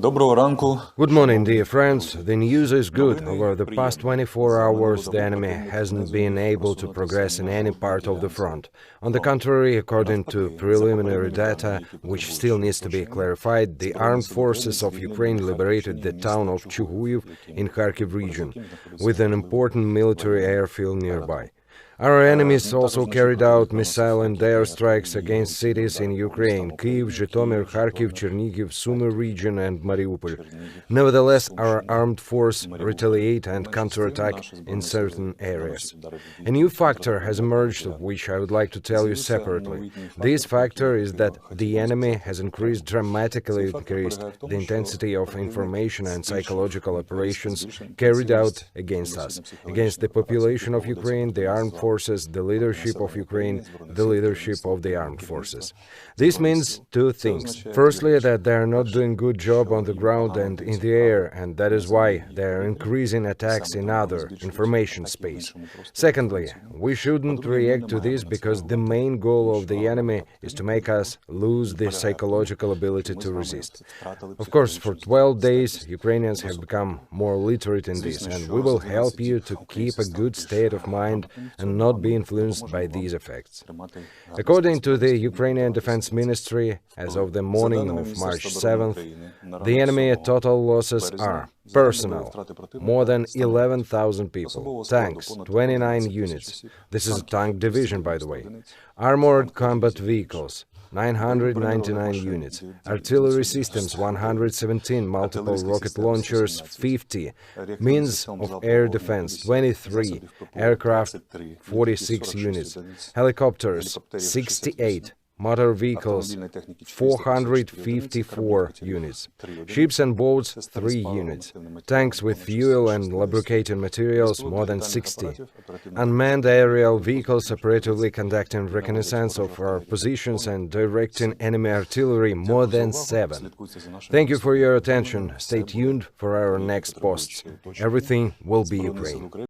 Good morning, dear friends. The news is good. Over the past 24 hours, the enemy hasn't been able to progress in any part of the front. On the contrary, according to preliminary data, which still needs to be clarified, the armed forces of Ukraine liberated the town of Chuhuiv in Kharkiv region, with an important military airfield nearby. Our enemies also carried out missile and air strikes against cities in Ukraine: Kyiv, Zhytomyr, Kharkiv, Chernihiv, Sumy region and Mariupol. Nevertheless, our armed force retaliate and counterattack in certain areas. A new factor has emerged, which I would like to tell you separately. This factor is that the enemy has dramatically increased the intensity of information and psychological operations carried out against us, against the population of Ukraine, the armed forces, the leadership of Ukraine, the leadership of the armed forces. This means two things. Firstly, that they are not doing good job on the ground and in the air, and that is why they are increasing attacks in other information space. Secondly, we shouldn't react to this because the main goal of the enemy is to make us lose the psychological ability to resist. Of course, for 12 days, Ukrainians have become more literate in this, and we will help you to keep a good state of mind and not be influenced by these effects. According to the Ukrainian Defense Ministry, as of the morning of March 7th, the enemy total losses are: personnel, more than 11,000 people; tanks, 29 units. This is a tank division, by the way. Armored combat vehicles, 999 units, artillery systems 117, multiple rocket launchers 50, means of air defense 23, aircraft 46 units, helicopters 68, motor vehicles 454 units, ships and boats 3 units, tanks with fuel and lubricating materials more than 60, unmanned aerial vehicles operatively conducting reconnaissance of our positions and directing enemy artillery more than 7. Thank you for your attention. Stay tuned for our next posts. Everything will be Ukraine.